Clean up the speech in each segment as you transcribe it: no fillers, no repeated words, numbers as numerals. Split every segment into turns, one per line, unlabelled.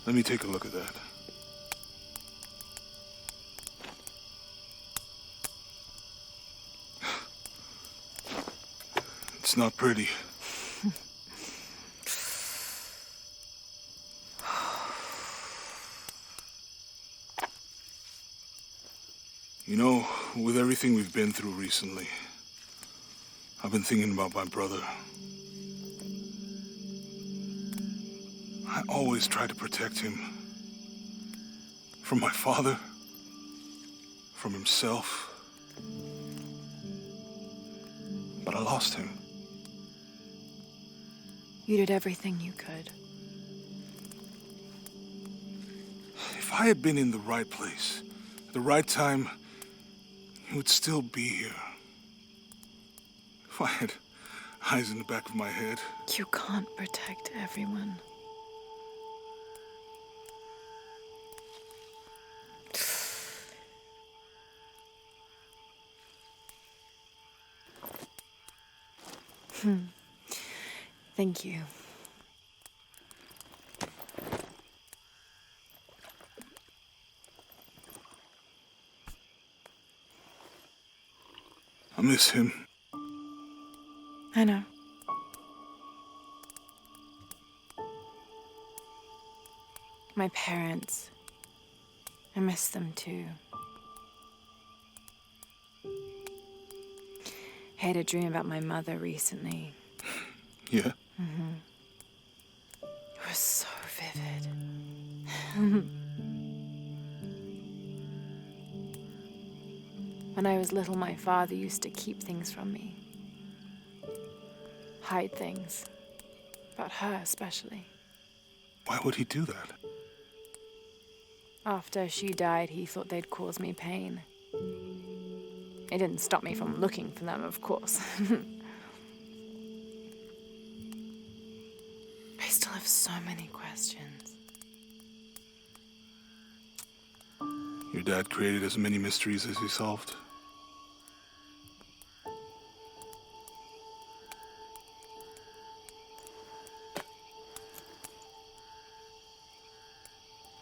Let me take a look at that. It's not pretty. You know, with everything we've been through recently, I've been thinking about my brother. I always tried to protect him. From my father. From himself. But I lost him.
You did everything you could.
If I had been in the right place, at the right time, he would still be here. If I had eyes in the back of my head.
You can't protect everyone. Thank you.
I miss him.
I know. My parents. I miss them too. I had a dream about my mother recently.
Yeah?
Mm-hmm. It was so vivid. When I was little, my father used to keep things from me. Hide things. About her, especially.
Why would he do that?
After she died, he thought they'd cause me pain. It didn't stop me from looking for them, of course. I still have so many questions.
Your dad created as many mysteries as he solved.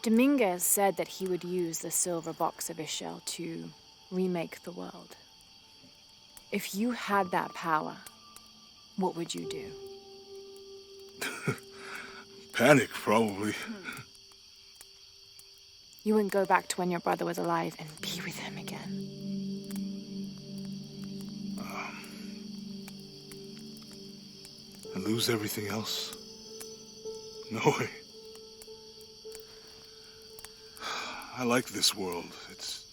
Dominguez said that he would use the silver box of Ishel to remake the world. If you had that power, what would you do?
Panic, probably.
You wouldn't go back to when your brother was alive and be with him again.
And lose everything else? No way. I like this world. It's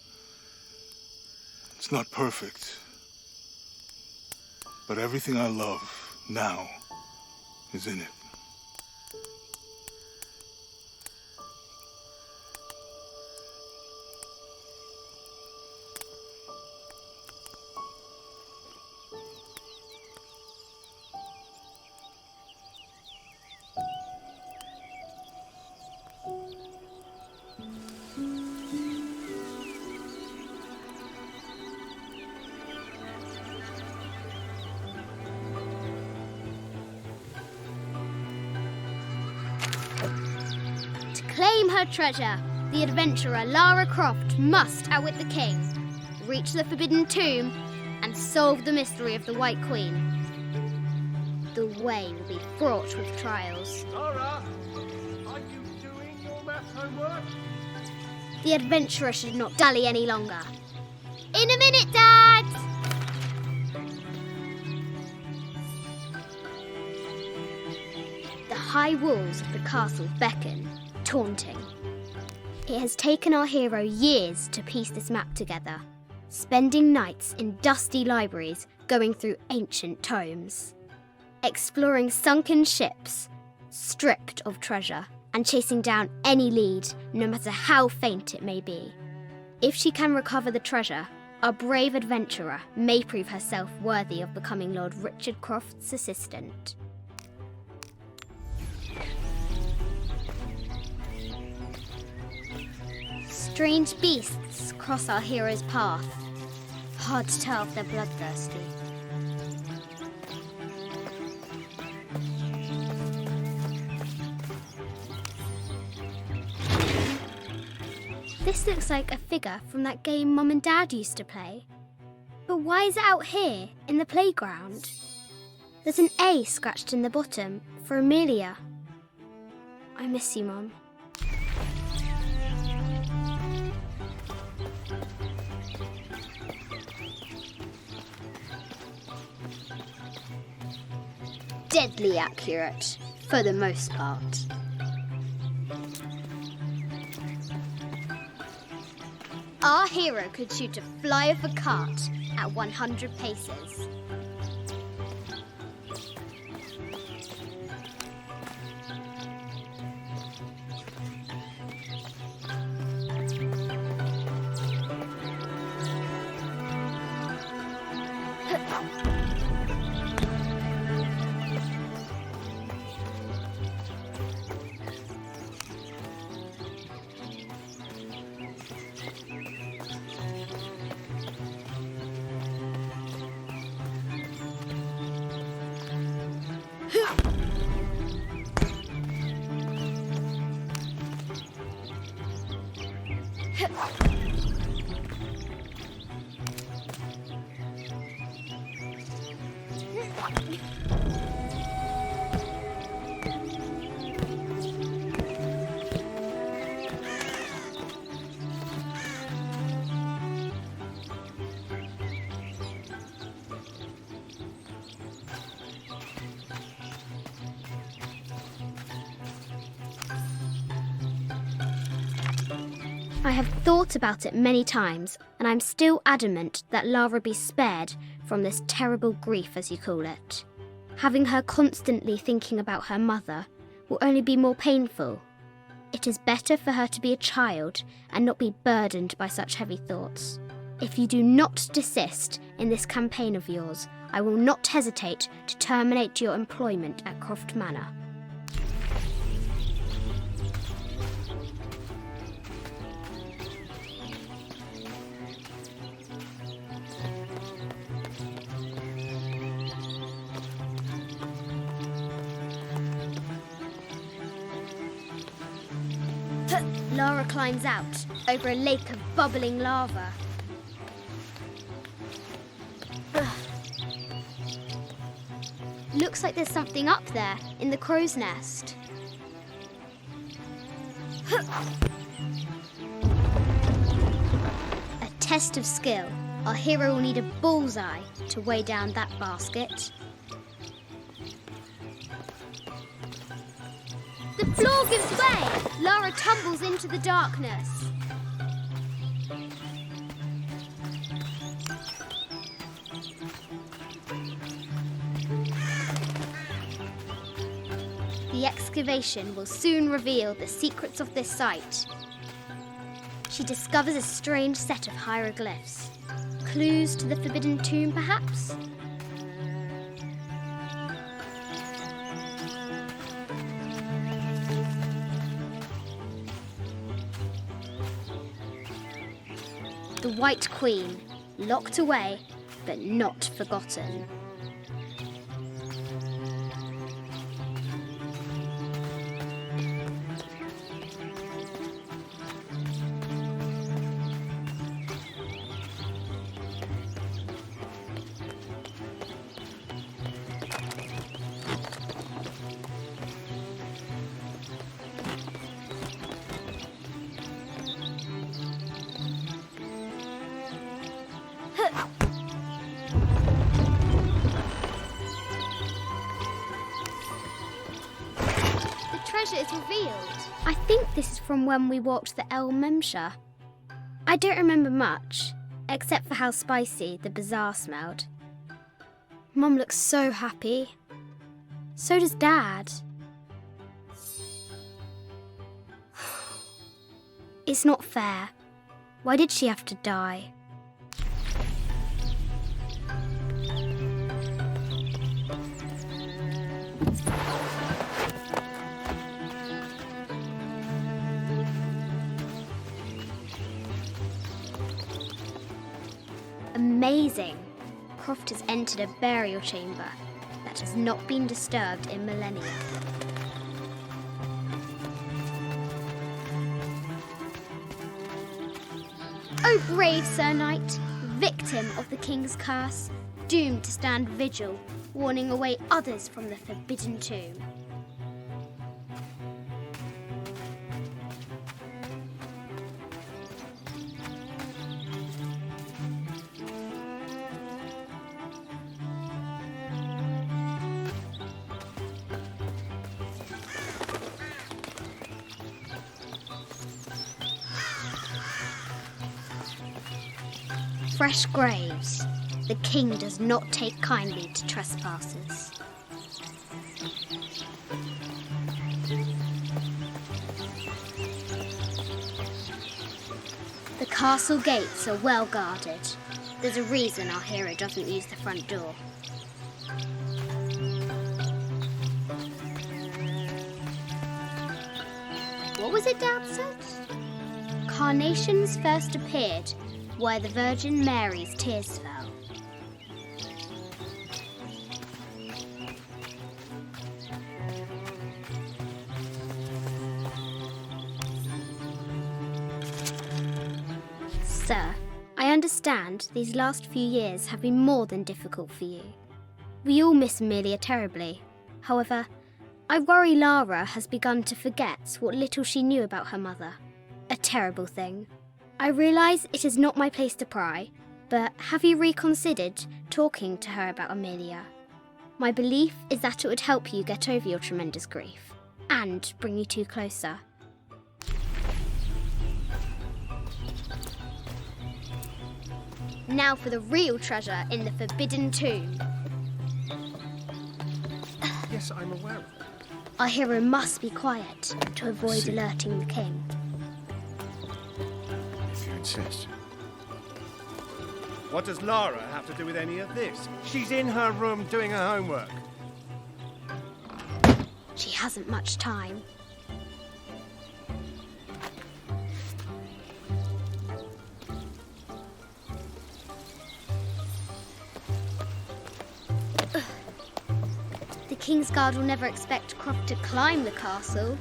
not perfect. But everything I love now is in it.
Claim her treasure. The adventurer Lara Croft must outwit the king, reach the forbidden tomb, and solve the mystery of the White Queen. The way will be fraught with trials.
Lara, are you doing your math homework?
The adventurer should not dally any longer. In a minute, Dad! The high walls of the castle beckon, taunting. It has taken our hero years to piece this map together, spending nights in dusty libraries going through ancient tomes, exploring sunken ships, stripped of treasure, and chasing down any lead, no matter how faint it may be. If she can recover the treasure, our brave adventurer may prove herself worthy of becoming Lord Richard Croft's assistant. Strange beasts cross our hero's path. Hard to tell if they're bloodthirsty. This looks like a figure from that game Mum and Dad used to play. But why is it out here, in the playground? There's an A scratched in the bottom for Amelia. I miss you, Mum. Deadly accurate, for the most part. Our hero could shoot a fly of a cart at 100 paces. I have thought about it many times, and I'm still adamant that Lara be spared from this terrible grief, as you call it. Having her constantly thinking about her mother will only be more painful. It is better for her to be a child and not be burdened by such heavy thoughts. If you do not desist in this campaign of yours, I will not hesitate to terminate your employment at CROFT Manor. Lara climbs out over a lake of bubbling lava. Looks like there's something up there in the crow's nest. A test of skill. Our hero will need a bullseye to weigh down that basket. The floor gives way! Lara tumbles into the darkness. The excavation will soon reveal the secrets of this site. She discovers a strange set of hieroglyphs. Clues to the forbidden tomb, perhaps? The White Queen, locked away, but not forgotten. Is revealed. I think this is from when we walked the El Memsha. I don't remember much, except for how spicy the bazaar smelled. Mum looks so happy. So does Dad. It's not fair. Why did she have to die? Amazing! Croft has entered a burial chamber that has not been disturbed in millennia. O brave Sir Knight, victim of the King's curse, doomed to stand vigil, warning away others from the forbidden tomb. Fresh graves. The king does not take kindly to trespassers. The castle gates are well guarded. There's a reason our hero doesn't use the front door. What was it Dad said? Carnations first appeared where the Virgin Mary's tears fell. Sir, I understand these last few years have been more than difficult for you. We all miss Amelia terribly. However, I worry Lara has begun to forget what little she knew about her mother. A terrible thing. I realise it is not my place to pry, but have you reconsidered talking to her about Amelia? My belief is that it would help you get over your tremendous grief, and bring you two closer. Now for the real treasure in the Forbidden Tomb.
Yes, I'm aware of it.
Our hero must be quiet to avoid alerting the king.
If you insist. What does Lara have to do with any of this? She's in her room doing her homework.
She hasn't much time. The King's Guard will never expect Croft to climb the castle.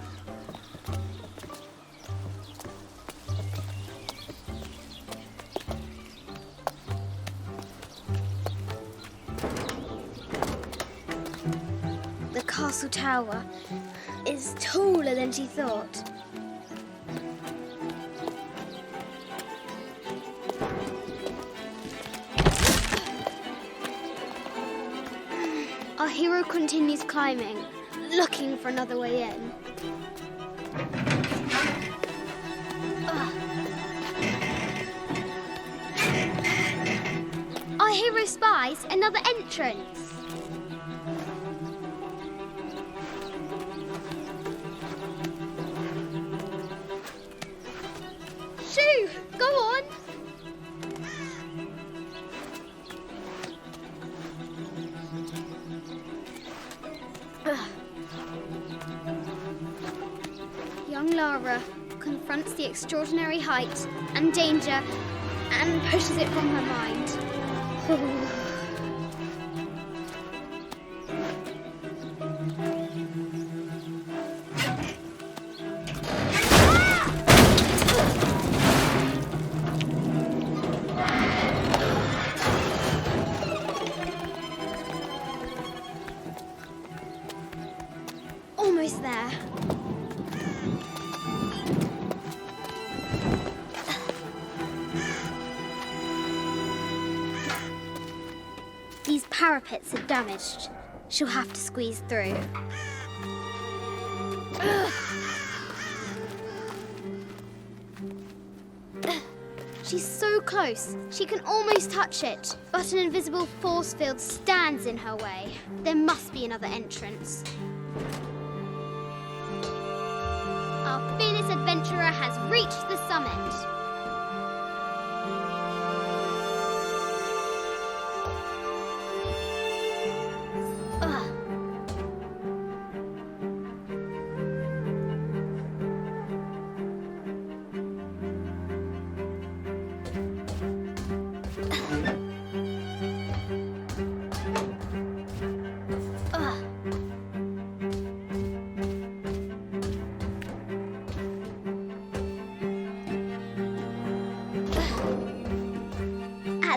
The castle tower is taller than she thought. Our hero continues climbing, looking for another way in. Our hero spies another entrance. Shoo! Go on! Young Lara confronts the extraordinary height and danger and pushes it from her mind. Almost there. These parapets are damaged. She'll have to squeeze through. She's so close, she can almost touch it, but an invisible force field stands in her way. There must be another entrance. Our fearless adventurer has reached the summit.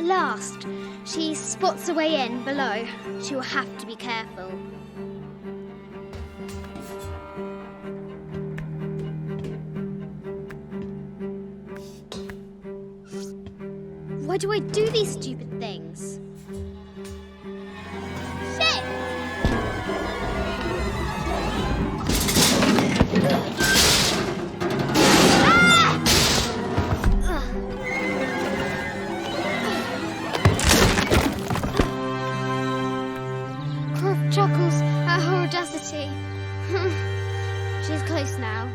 last. She spots a way in below. She will have to be careful. Why do I do these stupid things? Shit! Ah! Croft chuckles at her audacity. She's close now.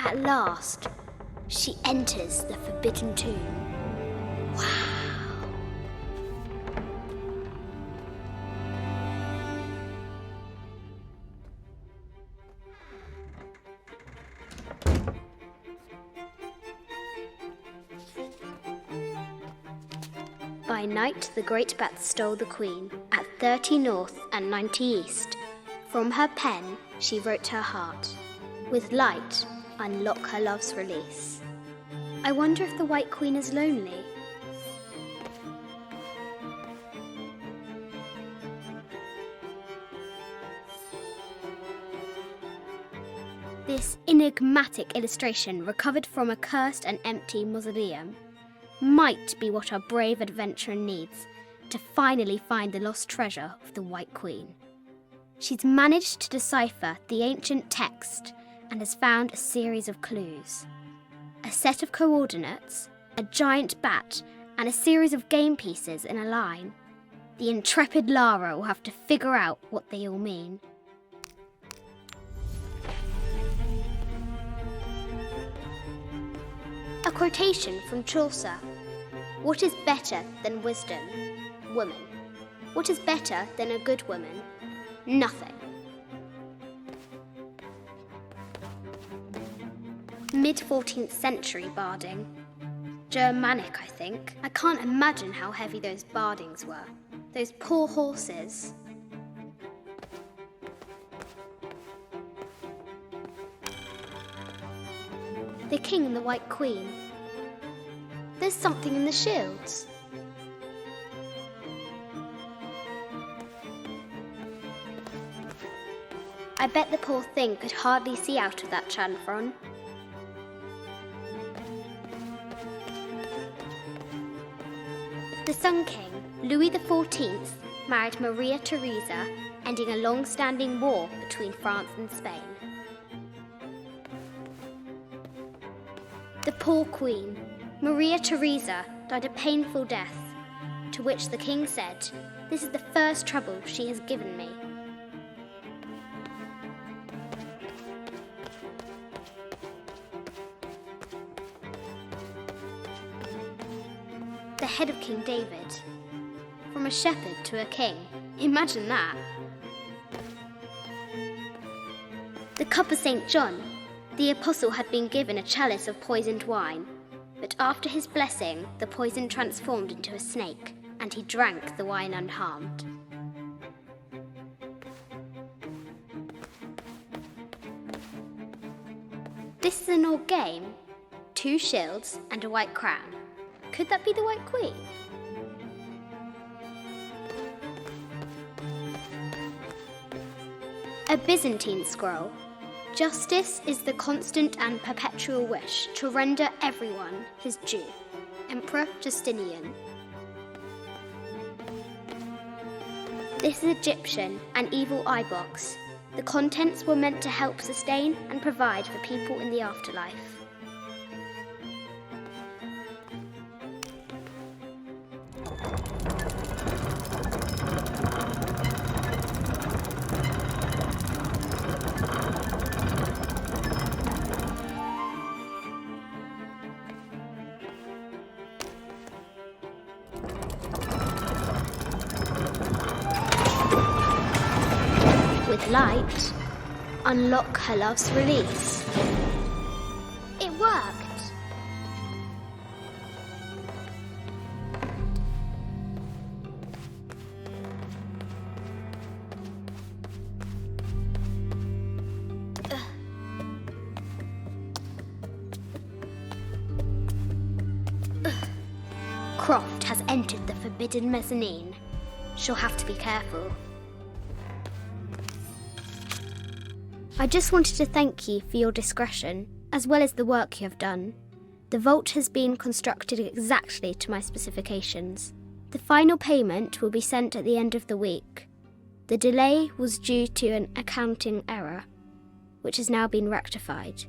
At last, she enters the Forbidden Tomb. Wow! By night, the great bat stole the queen at 30 north and 90 east. From her pen, she wrote her heart. With light, unlock her love's release. I wonder if the White Queen is lonely. This enigmatic illustration, recovered from a cursed and empty mausoleum, might be what our brave adventurer needs to finally find the lost treasure of the White Queen. She's managed to decipher the ancient text and has found a series of clues. A set of coordinates, a giant bat, and a series of game pieces in a line. The intrepid Lara will have to figure out what they all mean. A quotation from Chaucer. What is better than wisdom? Woman. What is better than a good woman? Nothing. Mid-14th century barding. Germanic, I think. I can't imagine how heavy those bardings were. Those poor horses. The king and the White Queen. There's something in the shields. I bet the poor thing could hardly see out of that chanfron. The Sun King, Louis XIV, married Maria Theresa, ending a long-standing war between France and Spain. The poor Queen, Maria Theresa, died a painful death, to which the king said, "This is the first trouble she has given me." The head of King David. From a shepherd to a king. Imagine that. The cup of St. John. The apostle had been given a chalice of poisoned wine, but after his blessing, the poison transformed into a snake, and he drank the wine unharmed. This is an old game. 2 shields and a white crown. Could that be the White Queen? A Byzantine scroll. Justice is the constant and perpetual wish to render everyone his due. Emperor Justinian. This is Egyptian, an evil eye box. The contents were meant to help sustain and provide for people in the afterlife. With light, unlock her love's release. It worked. entered the forbidden mezzanine. She'll have to be careful. I just wanted to thank you for your discretion, as well as the work you have done. The vault has been constructed exactly to my specifications. The final payment will be sent at the end of the week. The delay was due to an accounting error, which has now been rectified.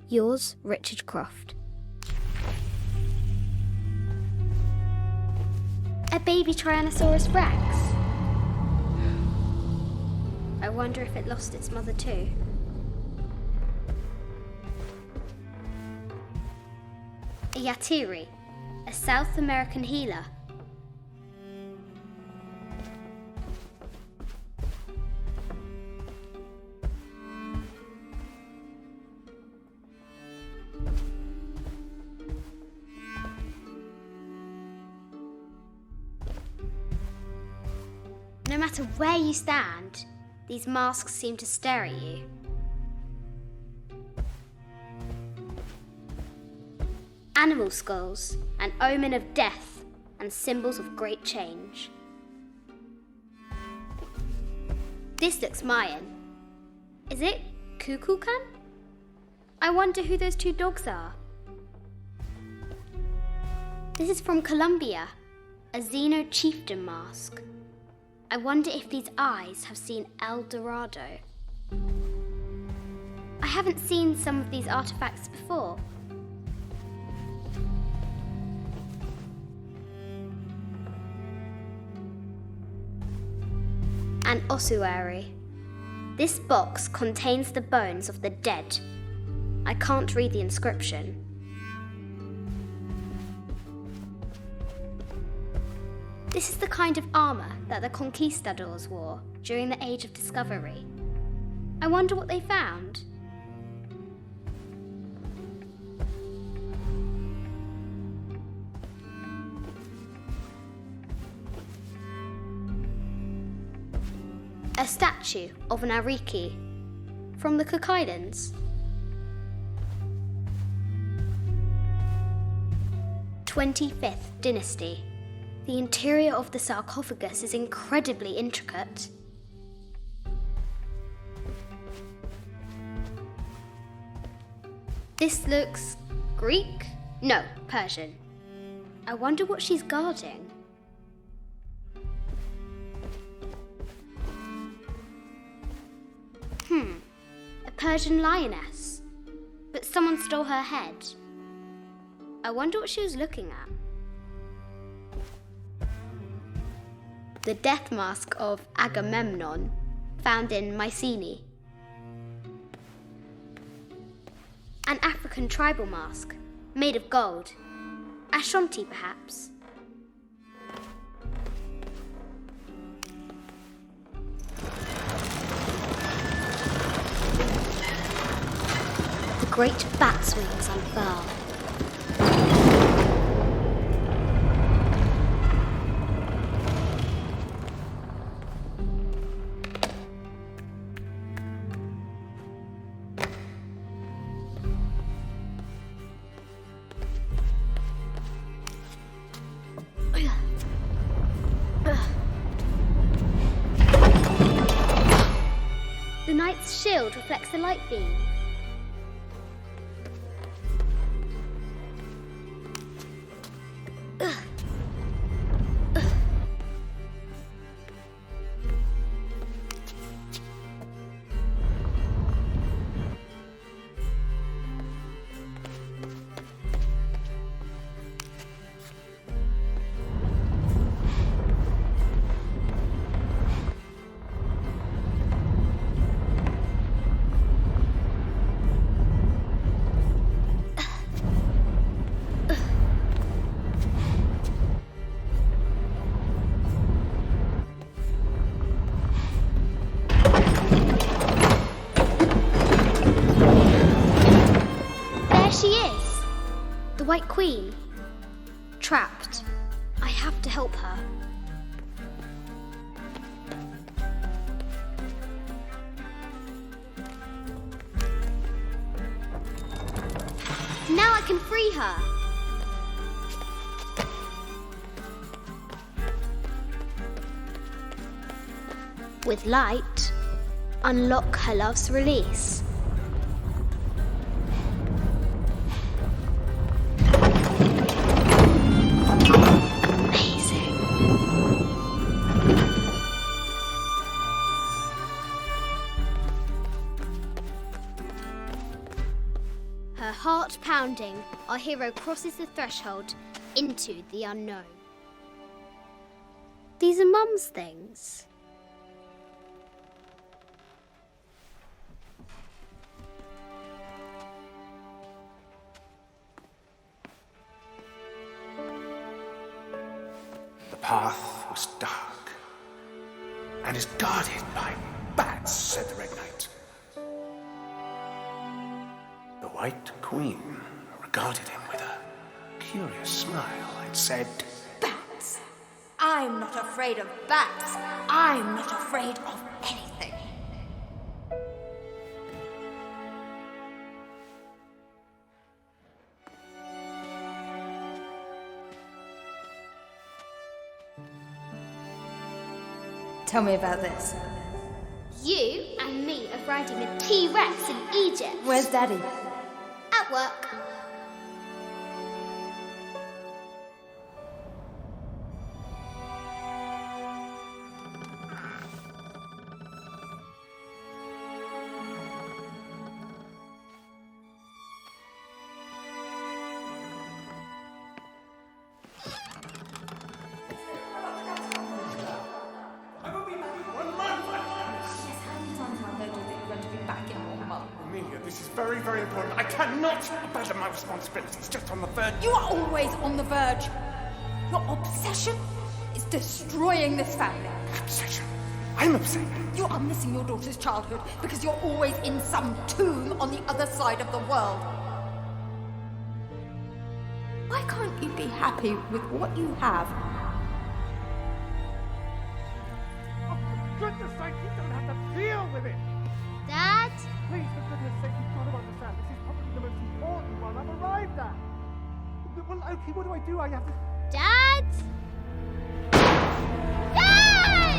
Yours, Richard Croft. A baby Tyrannosaurus Rex? I wonder if it lost its mother too. A Yatiri, a South American healer. No matter where you stand, these masks seem to stare at you. Animal skulls, an omen of death and symbols of great change. This looks Mayan. Is it Kukulkan? I wonder who those two dogs are. This is from Colombia, a Xeno chieftain mask. I wonder if these eyes have seen El Dorado. I haven't seen some of these artifacts before. An ossuary. This box contains the bones of the dead. I can't read the inscription. This is the kind of armour that the conquistadors wore during the Age of Discovery. I wonder what they found. A statue of an Ariki from the Cook Islands. 25th Dynasty. The interior of the sarcophagus is incredibly intricate. This looks Greek? No, Persian. I wonder what she's guarding. A Persian lioness. But someone stole her head. I wonder what she was looking at. The death mask of Agamemnon, found in Mycenae. An African tribal mask, made of gold. Ashanti, perhaps. The great bat's wings unfurl. The knight's shield reflects the light beam. White Queen. Trapped. I have to help her. Now I can free her. with light, unlock her love's release. Amazing. Her heart pounding, our hero crosses the threshold into the unknown. These are Mum's things.
The path was dark and is guarded by bats, said the Red Knight. The White Queen regarded him with a curious smile and said,
Bats! I'm not afraid of bats. I'm not afraid of anything. Tell me about this.
You and me are riding a T-Rex in Egypt.
Where's Daddy?
At work.
Amelia, this is very, very important. I cannot abandon my responsibilities just on the verge.
You are always on the verge. Your obsession is destroying this family.
Obsession. I'm upset.
You are missing your daughter's childhood because you're always in some tomb on the other side of the world. Why can't you be happy with what you have?
Oh, for goodness sake, you don't have to deal with it.
Dad?
Please, for goodness sake, you've got to understand. This is probably the most important one I've arrived at. Well, okay, what do I do? I have to...
Dad? Dad!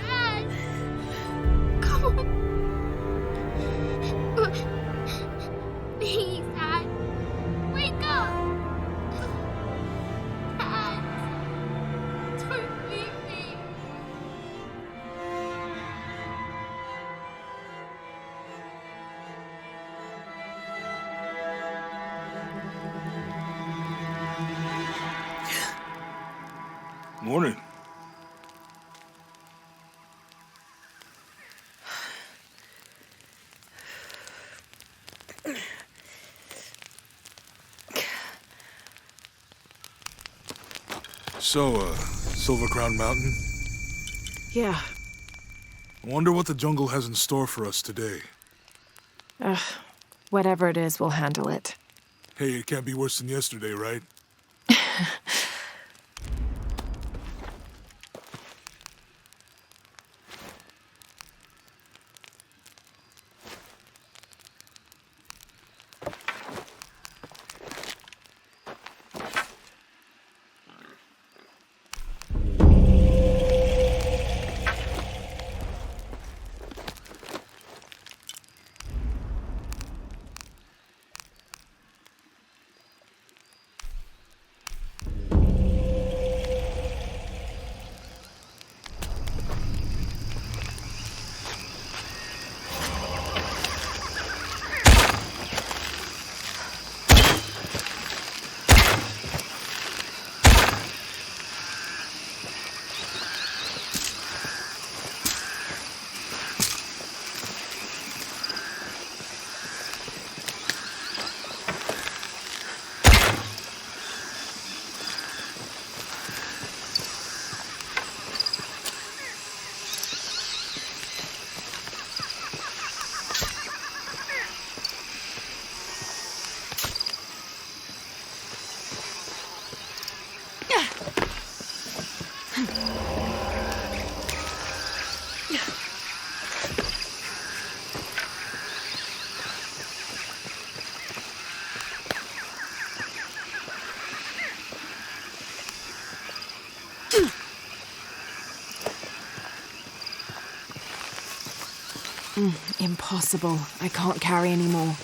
Dad! Come on. Please, Dad. Wake up. Dad. Don't leave me.
Morning. So, Silver Crown Mountain?
Yeah.
I wonder what the jungle has in store for us today.
Whatever it is, we'll handle it.
Hey, it can't be worse than yesterday, right?
Impossible. I can't carry anymore.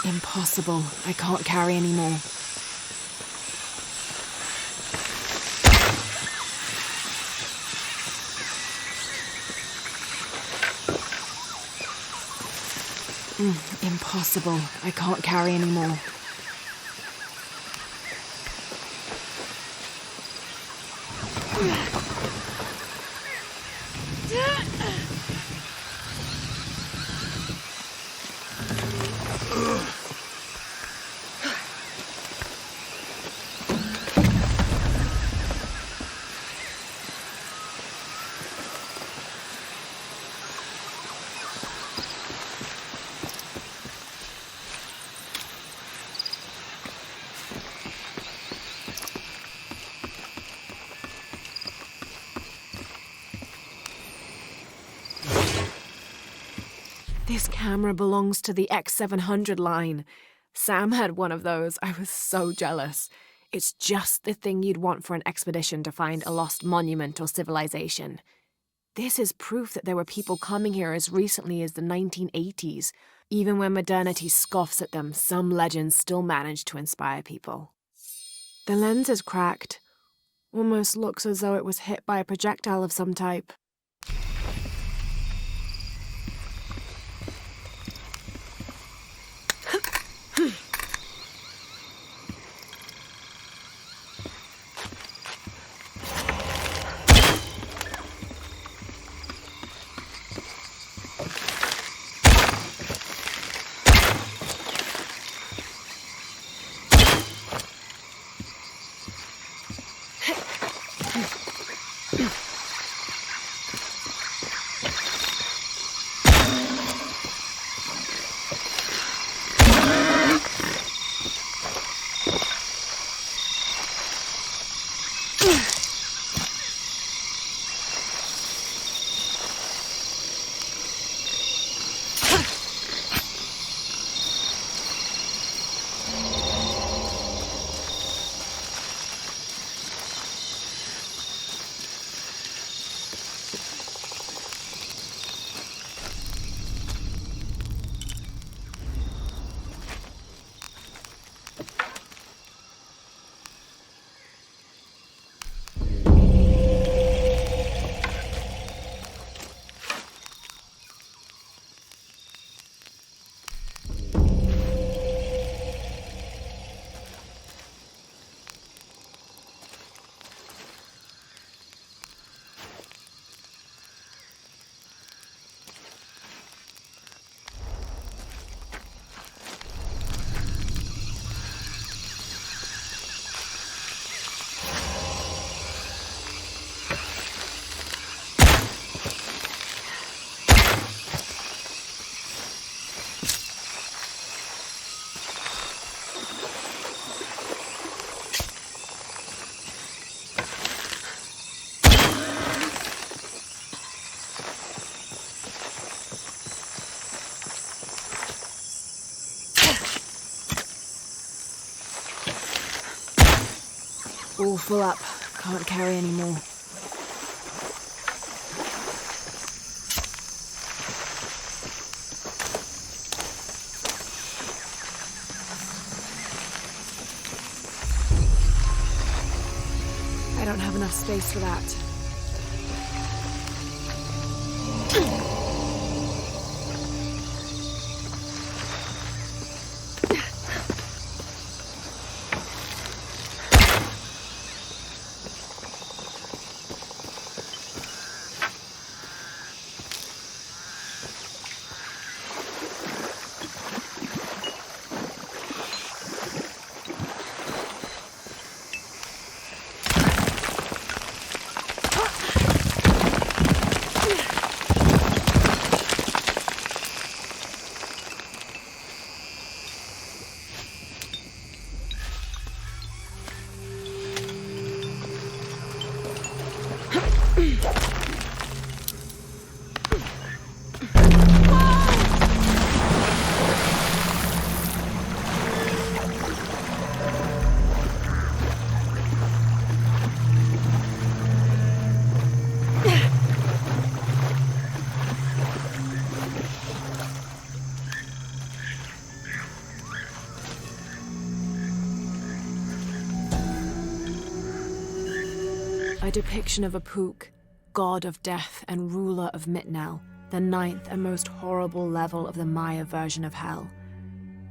Impossible. I can't carry anymore. Impossible. I can't carry anymore. This camera belongs to the X700 line. Sam had one of those. I was so jealous. It's just the thing you'd want for an expedition to find a lost monument or civilization. This is proof that there were people coming here as recently as the 1980s. Even when modernity scoffs at them, some legends still manage to inspire people. The lens is cracked. Almost looks as though it was hit by a projectile of some type. All full up. Can't carry anymore. don't have enough space for that. A depiction of Urqu, god of death and ruler of Mitnel, the ninth and most horrible level of the Maya version of hell.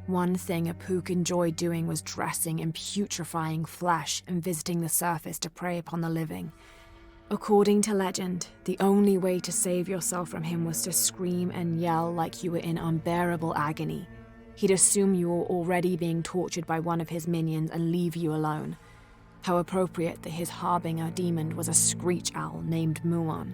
One thing Urqu enjoyed doing was dressing in putrefying flesh and visiting the surface to prey upon the living. According to legend, the only way to save yourself from him was to scream and yell like you were in unbearable agony. He'd assume you were already being tortured by one of his minions and leave you alone. How appropriate that his harbinger demon was a screech owl named Muon.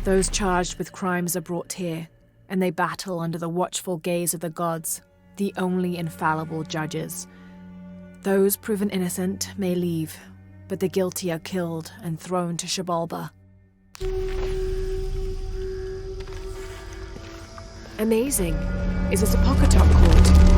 Those charged with crimes are brought here, and they battle under the watchful gaze of the gods, the only infallible judges. Those proven innocent may leave, but the guilty are killed and thrown to Shabalba. Amazing. Is this a Pocketup court?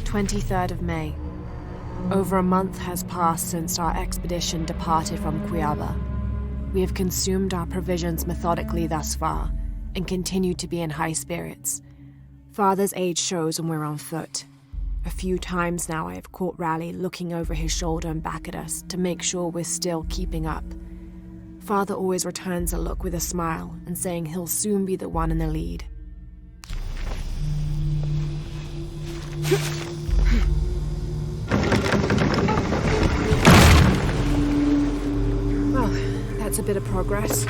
23rd of May. Over a month has passed since our expedition departed from Cuiaba. We have consumed our provisions methodically thus far, and continue to be in high spirits. Father's age shows when we're on foot. A few times now I have caught Raleigh looking over his shoulder and back at us to make sure we're still keeping up. Father always returns a look with a smile and saying he'll soon be the one in the lead. Well, that's a bit of progress.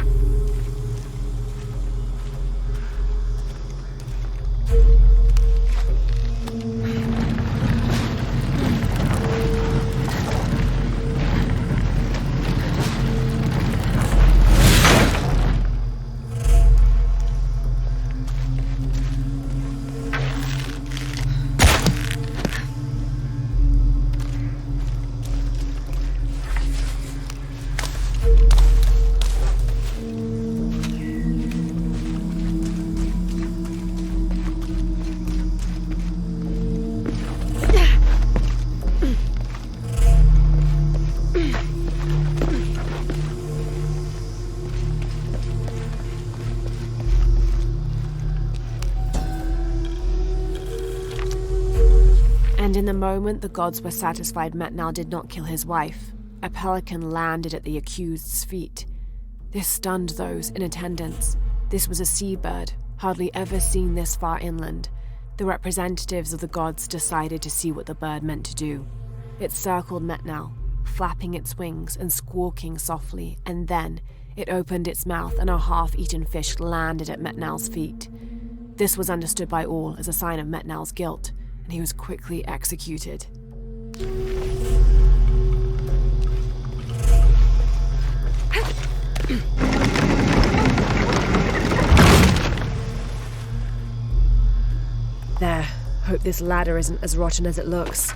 And in the moment the gods were satisfied Metnal did not kill his wife, a pelican landed at the accused's feet. This stunned those in attendance. This was a seabird, hardly ever seen this far inland. The representatives of the gods decided to see what the bird meant to do. It circled Metnal, flapping its wings and squawking softly, and then it opened its mouth and a half-eaten fish landed at Metnal's feet. This was understood by all as a sign of Metnal's guilt, and he was quickly executed. There. Hope this ladder isn't as rotten as it looks.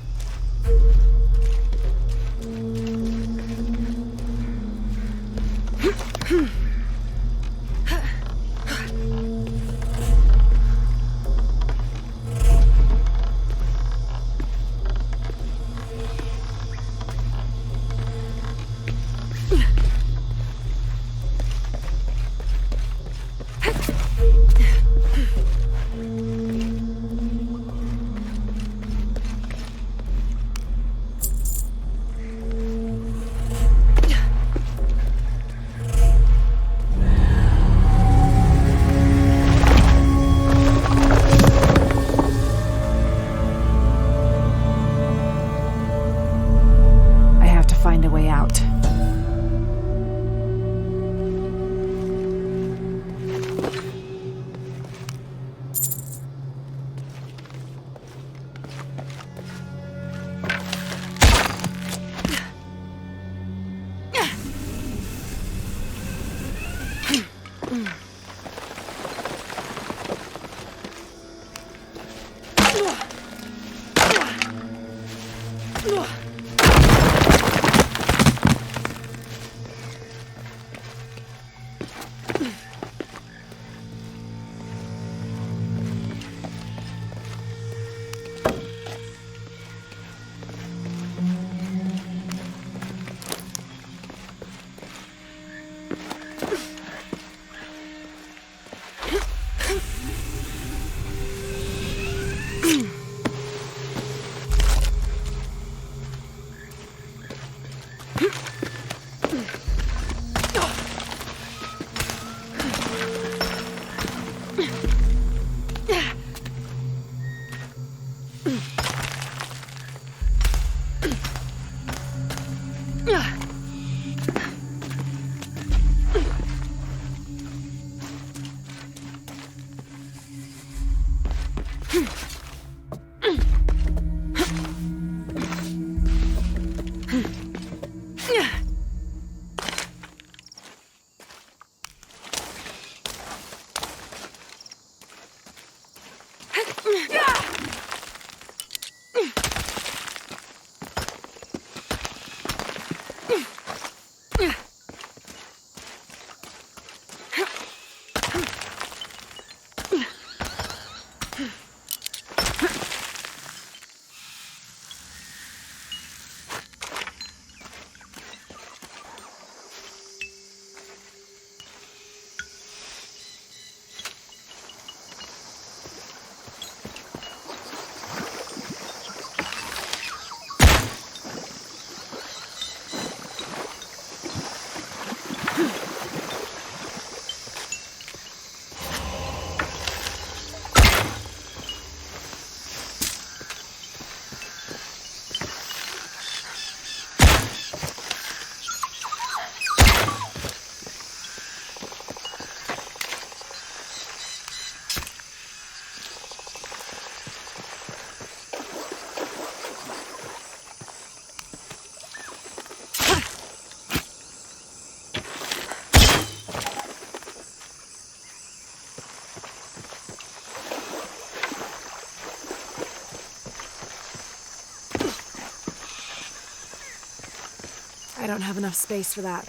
Find a way out. don't have enough space for that.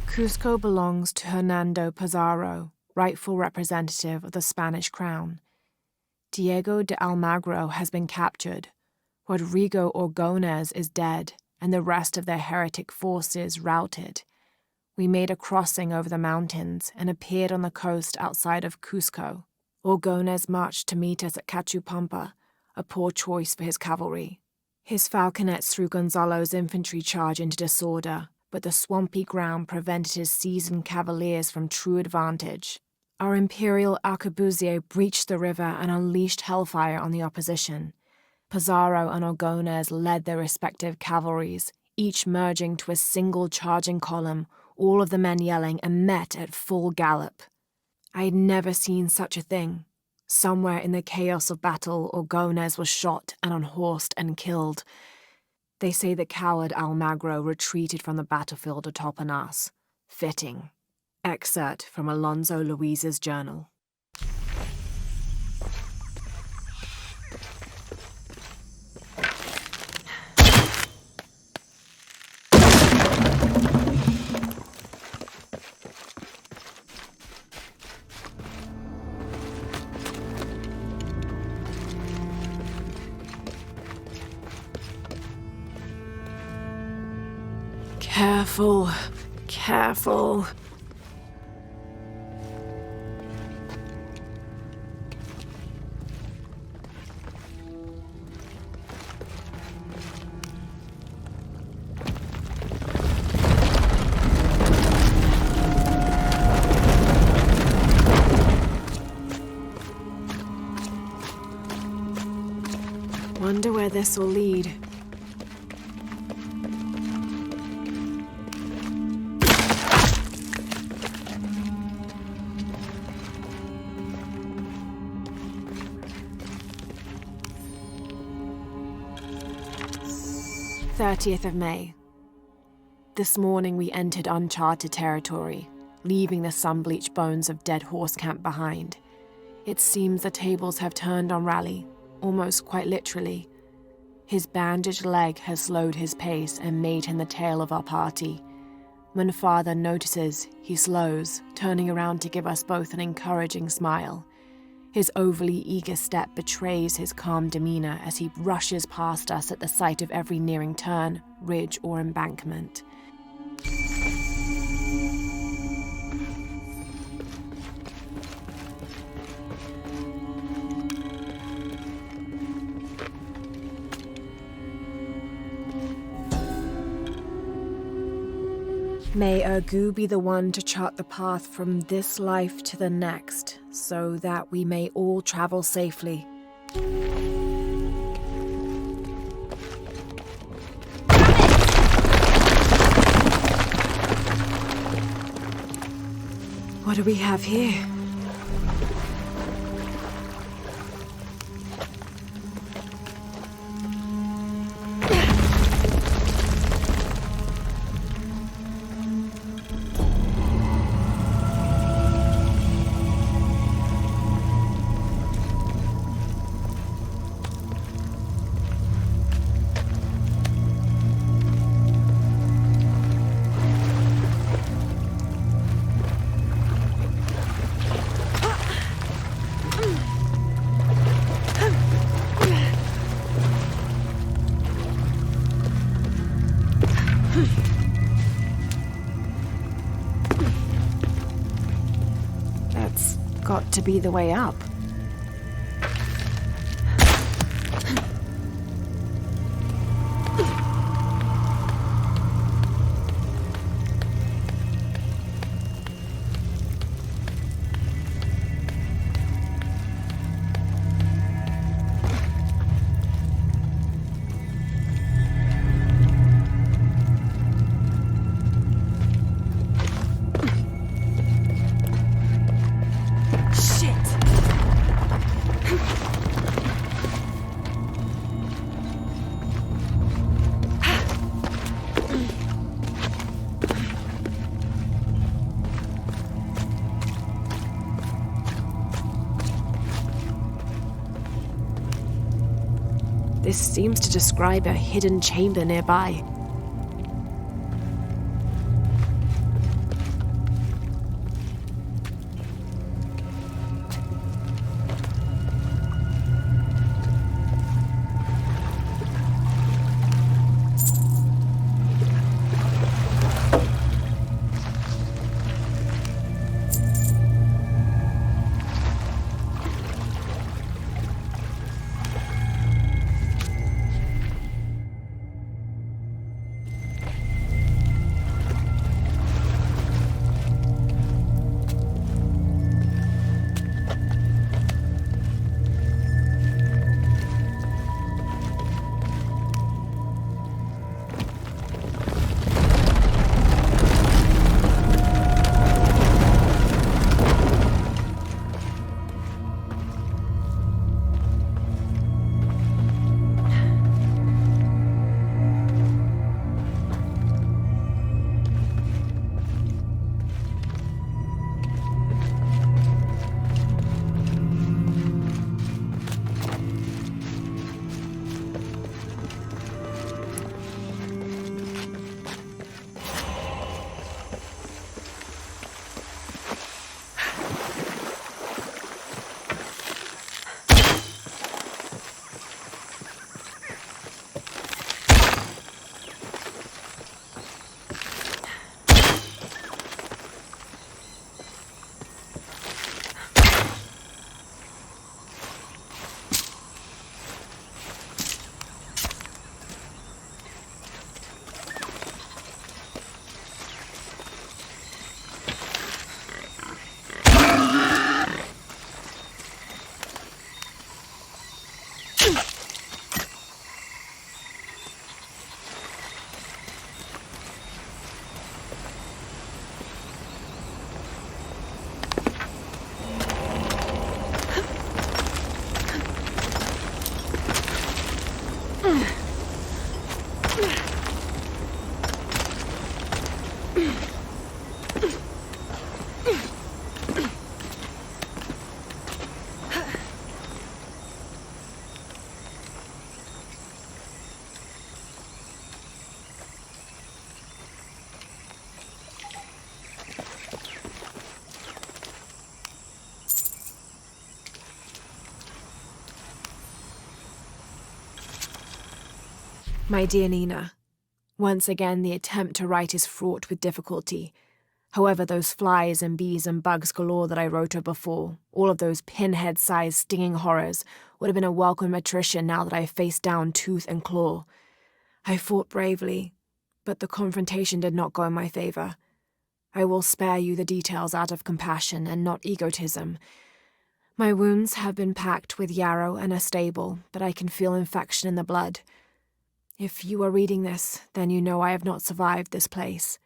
Cusco belongs to Hernando Pizarro, rightful representative of the Spanish crown. Diego de Almagro has been captured, Rodrigo Orgones is dead, and the rest of their heretic forces routed. We made a crossing over the mountains and appeared on the coast outside of Cusco. Orgones marched to meet us at Cachupampa, a poor choice for his cavalry. His falconets threw Gonzalo's infantry charge into disorder, but the swampy ground prevented his seasoned cavaliers from true advantage. Our imperial arquebusier breached the river and unleashed hellfire on the opposition. Pizarro and Orgones led their respective cavalries, each merging to a single charging column, all of the men yelling, and met at full gallop. I had never seen such a thing. Somewhere in the chaos of battle, Orgones was shot and unhorsed and killed. They say the coward Almagro retreated from the battlefield atop Anas. Fitting. Excerpt from Alonso Luiz's journal. Careful, careful. Wonder where this will lead. of May. This morning we entered uncharted territory, leaving the sun-bleached bones of dead horse camp behind. It seems the tables have turned on Raleigh, almost quite literally. His bandaged leg has slowed his pace and made him the tail of our party. When father notices, he slows, turning around to give us both an encouraging smile. His overly eager step betrays his calm demeanor as he rushes past us at the sight of every nearing turn, ridge, or embankment. May Urqu be the one to chart the path from this life to the next, so that we may all travel safely. What do we have here? That's got to be the way up. Shit! This seems to describe a hidden chamber nearby. My dear Nina, once again the attempt to write is fraught with difficulty. However, those flies and bees and bugs galore that I wrote of before, all of those pinhead-sized stinging horrors, would have been a welcome attrition now that I faced down tooth and claw. I fought bravely, but the confrontation did not go in my favor. I will spare you the details out of compassion and not egotism. My wounds have been packed with yarrow and are stable, but I can feel infection in the blood. If you are reading this, then you know I have not survived this place.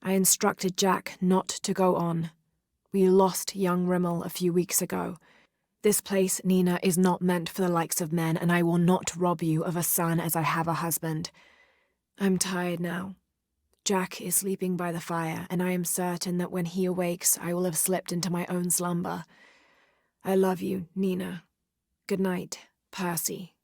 I instructed Jack not to go on. We lost young Rimmel a few weeks ago. This place, Nina, is not meant for the likes of men, and I will not rob you of a son as I have a husband. I'm tired now. Jack is sleeping by the fire, and I am certain that when he awakes, I will have slipped into my own slumber. I love you, Nina. Good night, Percy.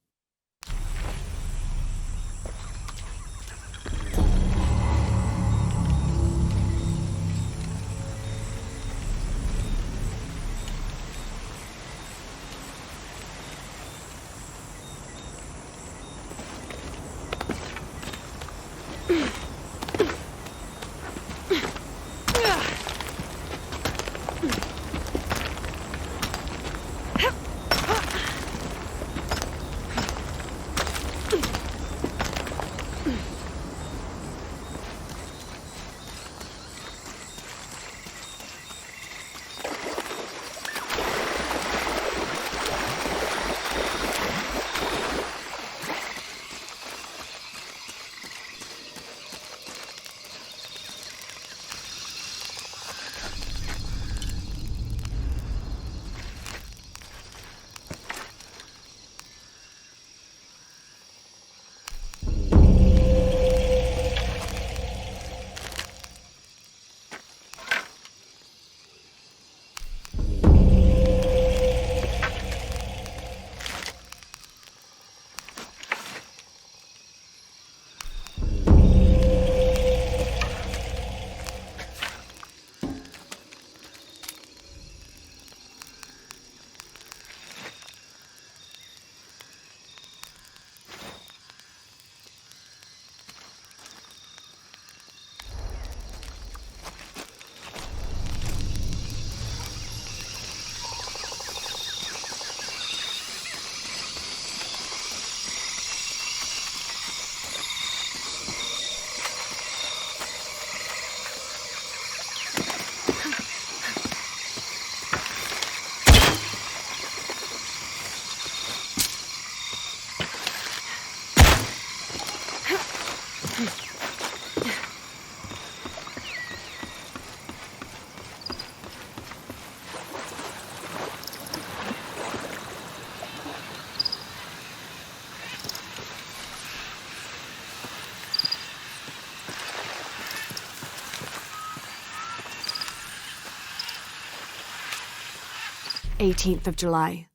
18th of July.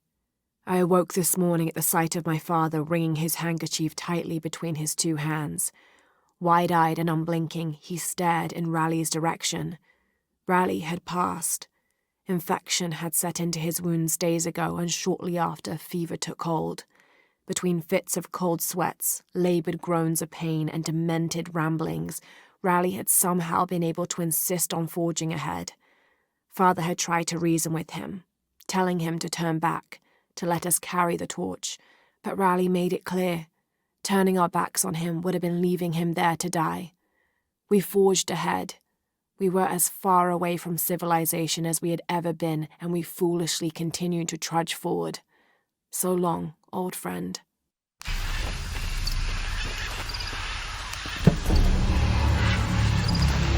I awoke this morning at the sight of my father wringing his handkerchief tightly between his two hands. Wide-eyed and unblinking, he stared in Raleigh's direction. Raleigh had passed. Infection had set into his wounds days ago, and shortly after, fever took hold. Between fits of cold sweats, laboured groans of pain, and demented ramblings, Raleigh had somehow been able to insist on forging ahead. Father had tried to reason with him, telling him to turn back, to let us carry the torch, but Raleigh made it clear. Turning our backs on him would have been leaving him there to die. We forged ahead. We were as far away from civilization as we had ever been, and we foolishly continued to trudge forward. So long, old friend.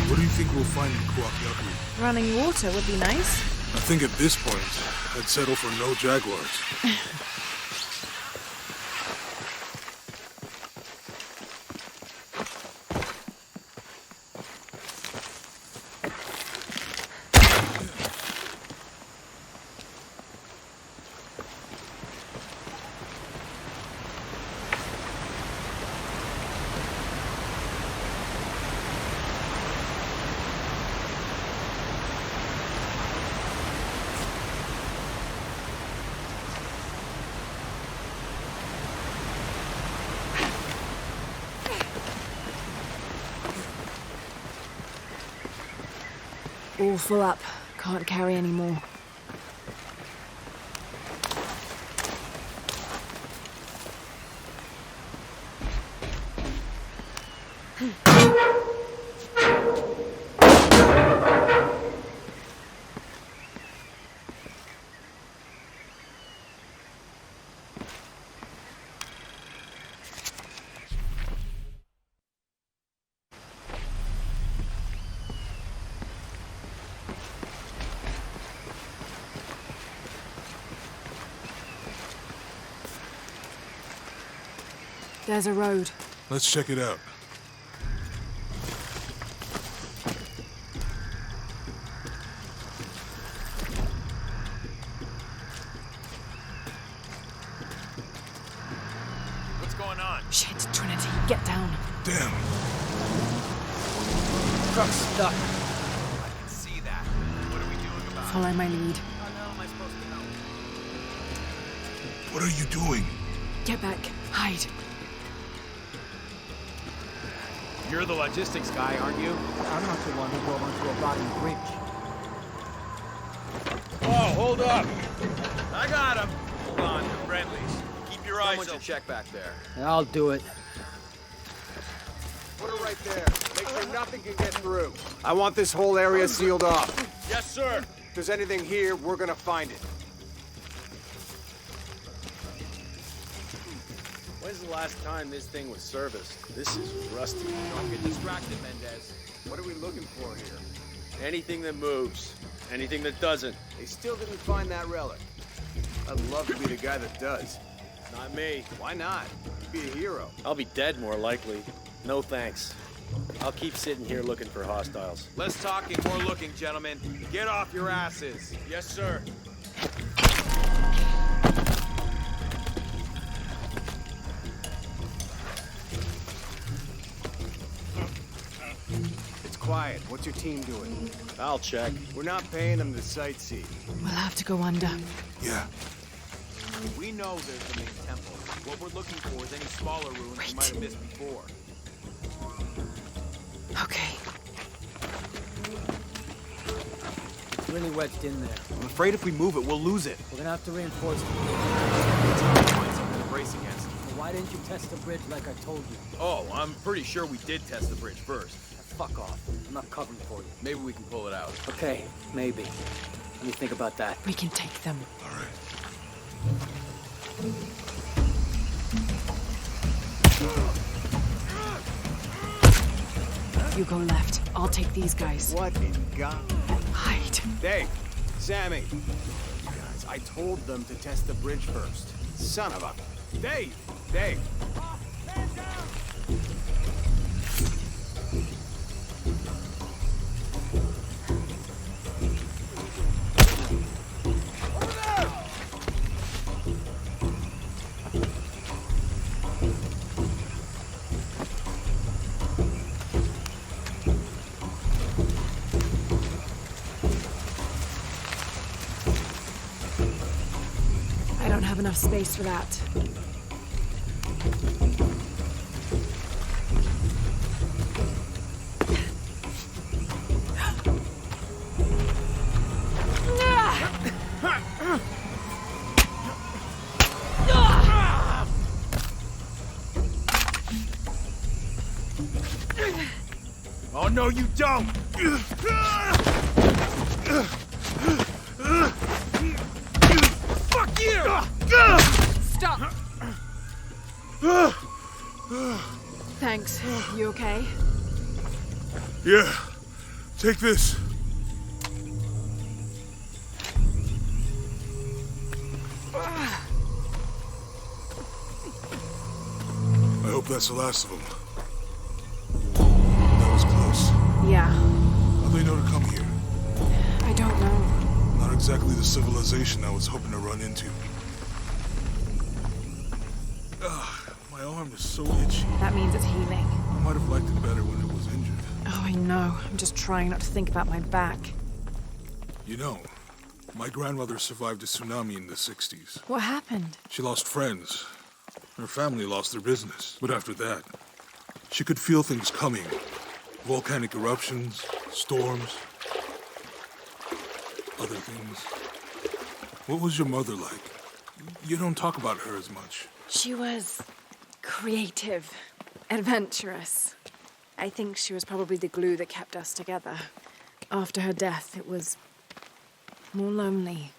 What do you think we'll find in CROFT?
Running water would be nice.
I think at this point, I'd settle for no jaguars.
All full up. Can't carry any more. There's a road.
Let's check it out.
What's going on?
Shit, Trinity, get down.
Damn.
Truck's stuck.
I can see that. What are we doing about it?
Follow my lead.
How the hell am I supposed to know?
What are you doing?
Get back. Hide.
You're the logistics guy, aren't you?
I'm not the one who drove onto a rotting bridge.
Oh, hold up! I got him! Hold on, they're friendlies. Keep your eyes open. Check back there.
I'll do it.
Put it right there. Make sure nothing can get through. I want this whole area sealed off.
Yes, sir!
If there's anything here, we're gonna find it.
When's the last time this thing was serviced? This is rusty.
Don't get distracted, Mendez.
What are we looking for here?
Anything that moves. Anything that doesn't.
They still didn't find that relic. I'd love to be the guy that does.
Not me.
Why not? You'd be a hero.
I'll be dead more likely. No thanks. I'll keep sitting here looking for hostiles.
Less talking, more looking, gentlemen. Get off your asses. Yes, sir.
It's quiet. What's your team doing?
I'll check.
We're not paying them to sightsee.
We'll have to go under.
Yeah.
We know there's the main temple. What we're looking for is any smaller ruins we might have missed before.
Okay.
It's really wedged in there.
I'm afraid if we move it, we'll lose it.
We're gonna have to reinforce it.
Find something to brace against.
Well, why didn't you test the bridge like I told you?
Oh, I'm pretty sure we did test the bridge first.
Fuck off. I'm not covering for you.
Maybe we can pull it out.
Okay, maybe. Let me think about that.
We can take them.
All right.
You go left. I'll take these guys.
What in God?
Hide.
Dave, Sammy. You guys, I told them to test the bridge first. Son of a... Dave! Dave! Over there!
enough space for that.
Oh, no, you don't! Fuck you!
Stop! Thanks. You okay?
Yeah. Take this. I hope that's the last of them. That was close.
Yeah.
How'd they know to come here?
I don't know.
Not exactly the civilization I was hoping to run into. Ugh, my arm is so itchy.
That means it's healing.
I might have liked it better when it was injured.
Oh, I know. I'm just trying not to think about my back.
You know, my grandmother survived a tsunami in the 60s.
What happened?
She lost friends. Her family lost their business. But after that, she could feel things coming. Volcanic eruptions, storms, other things. What was your mother like? You don't talk about her as much.
She was creative, adventurous. I think she was probably the glue that kept us together. After her death, it was more lonely.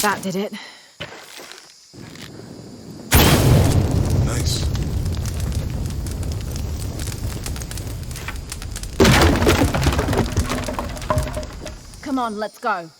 That did it.
Nice.
Come on, let's go.